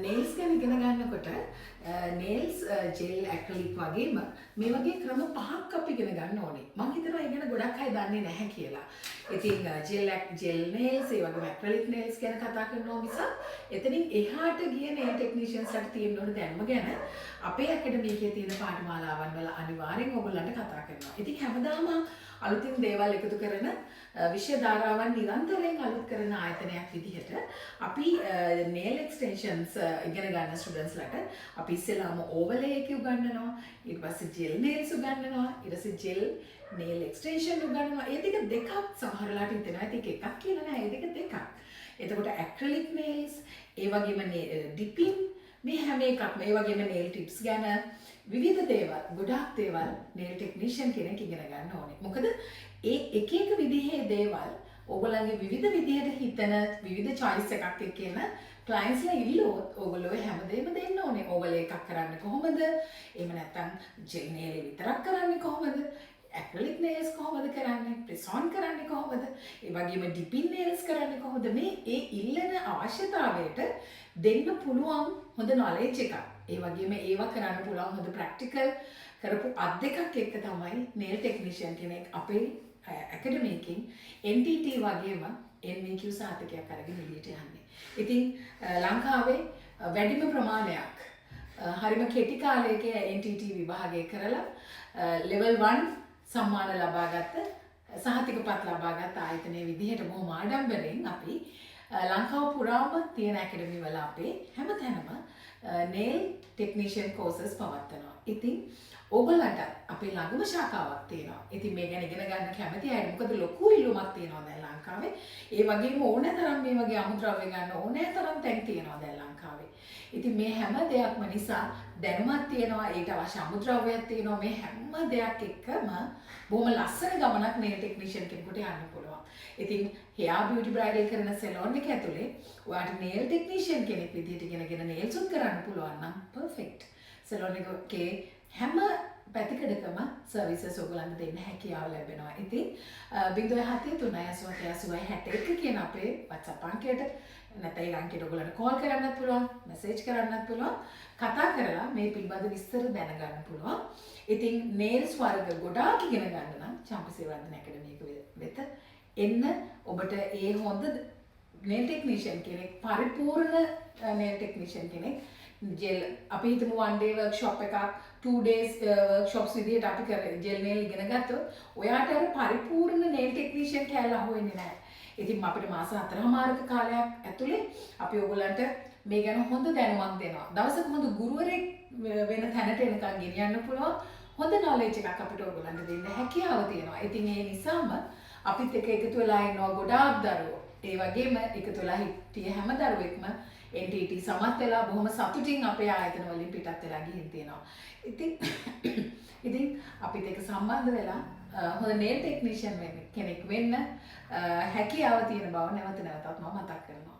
nails ගැන ඉගෙන ගන්නකොට nails gel acrylic වගේම මේ වගේ ක්‍රම පහක් අපි ඉගෙන ගන්න ඕනේ. මම හිතනවා ඒ ගැන ගොඩක් අය දන්නේ නැහැ කියලා. ඉතින් gel nails ඒ වගේම acrylic nails ගැන කතා කරනවා මිසක් එතනින් එහාට ගිය nail technicians ලාට තියෙන්න ඕන දැනුම ගැන අපේ academy එකේ තියෙන පාඨමාලාවන් වල අනිවාර්යෙන් ඔයගොල්ලන්ට කතා කරනවා. ඉතින් හැමදාම අලුතින් දේවල් එකතු කරන විෂය ධාරාවන් නිරන්තරයෙන් අලුත් කරන ආයතනයක් විදිහට අපි nail extensions ඉගෙන ගන්න ස්ටුඩන්ට්ස් ලාට අපි ඉස්සෙල්ලාම overlay එක උගන්වනවා, ඊට පස්සේ gel nails උගන්වනවා, ඊට පස්සේ gel nail extension උගන්වනවා. ඒ දෙක සමහරලාට හිතෙනවා ඒක එකක් කියලා නෑ, ඒ දෙක. එතකොට acrylic nails, ඒ වගේම dipping, මේ හැම එකක්ම ඒ වගේම nail tips ගැන විවිධ දේවල්, ගොඩාක් දේවල් nail technician කෙනෙක් ඉගෙන ගන්න ඕනේ. මොකද ඒ එක විදිහේ දේවල් ඔයගොල්ලන්ගේ විවිධ විදිහට හිතන විවිධ choice එකක් එක්කන clients ලා ඉල්ලුවොත් ඔයගොල්ලෝ හැමදේම දෙන්න ඕනේ. ඔයගොල්ලෝ එකක් කරන්නේ කොහොමද? එහෙම නැත්නම් gel nail විතරක් කරන්නේ කොහොමද? acrylic nails කොහොමද කරන්නේ? press on කරන්නේ කොහොමද? ඒ වගේම dipping nails කරන්නේ කොහොමද? මේ ඒ ඉල්ලන අවශ්‍යතාවයට දෙන්න පුළුවන් හොඳ knowledge එකක්. ඒ වගේම ඒවා කරන්න පුළුවන් හොඳ practical කරපු අත් දෙකක් එක්ක තමයි nail technician කෙනෙක් අපේ academy එකකින් NTT වගේම NVQ සාතිකයක් අරගෙන එළියට යන්නේ. ඉතින් ලංකාවේ වැඩිම ප්‍රමාණයක් හරිම කෙටි කාලයක NTT විභාගය කරලා level 1 සම්මාන ලබාගත්ත සහතිකපත් ලබාගත් ආයතනයේ විදිහට බොහොම ආඩම්බරෙන් අපි ලංකාව පුරාම තියෙන academy වල අපේ හැමතැනම nail technician courses පවත්වනවා. ඉතින් ඔයගොල්ලන්ට අපේ ළඟම ශාඛාවක් තියෙනවා. ඉතින් මේ ගැන ඉගෙන ගන්න කැමති අය මොකද ලොකු ඉල්ලුමක් තියෙනවා දැන් ලංකාවේ. ඒ වගේම ඕනෑතරම් මේ වගේ අමුද්‍රව්‍ය ගන්න ඕනෑතරම් තැන් තියෙනවා දැන් ලංකාවේ. ඉතින් මේ හැම දෙයක්ම නිසා දැනුමක් තියෙනවා, ඊට අවශ්‍ය අමුද්‍රව්‍යයක් තියෙනවා. මේ හැම දෙයක් එක්කම බොහොම ලස්සන ගමනක් nail technician කෙනෙකුට යන්න පුළුවන්. ඉතින් hair beauty bridal කරන salon එක ඇතුලේ ඔයාලට nail technician කෙනෙක් විදිහට ඉගෙනගෙන nails උත් කරන්න පුළුවන් නම් perfect. salon එකේ හැම පැතිකඩකම සර්විසස් ඔයගොල්ලන්ට දෙන්න හැකියාව ලැබෙනවා. ඉතින් 07398661 කියන අපේ WhatsApp අංකයට නැත්නම් ඒ අංකයට ඔයගොල්ලන්ට කෝල් කරන්නත් පුළුවන්, මැසේජ් කරන්නත් පුළුවන්, කතා කරලා මේ පිළිබඳ විස්තර දැනගන්න පුළුවන්. ඉතින් nails වර්ග ගොඩාක් ඉගෙන ගන්න නම් චම්පසේවර්ධන ඇකඩමි එක වෙත එන්න. ඔබට ඒ හොඳ nail technician කෙනෙක්, පරිපූර්ණ nail technician කෙනෙක් gel අපි හිතමු one day workshop එකක් 2 days workshops විදිහට අපි gel nail ඉගෙන ගත්තොත් ඔයාට අර පරිපූර්ණ nail technician කැලල හොයන්නේ නැහැ. ඉතින් අපිට මාස 4මාරක කාලයක් ඇතුලේ අපි ඔයගොල්ලන්ට මේ ගැන හොඳ දැනුමක් දෙනවා. දවසක හොඳ ගුරුවරයෙක් වෙන තැනට එනකන් ගෙනියන්න පුළුවන් හොඳ knowledge එකක් අපිට ඔයගොල්ලන්ට දෙන්න හැකියාව තියෙනවා. ඉතින් ඒ නිසාම අපිත් එක්ක එකතු වෙලා ඉන්නවා ගොඩාක් දරුවෝ. ඒ වගේම එකතු වෙලා හිටිය හැම දරුවෙක්ම NTT සමත් වෙලා බොහොම සතුටින් අපේ ආයතන වලින් පිටත් වෙලා ගිහින් තියෙනවා. ඉතින් අපිත් එක්ක සම්බන්ධ වෙලා හොඳ nail technician කෙනෙක් වෙන්න හැකියාව තියෙන බව නැවත නැවතත් මම මතක් කරනවා.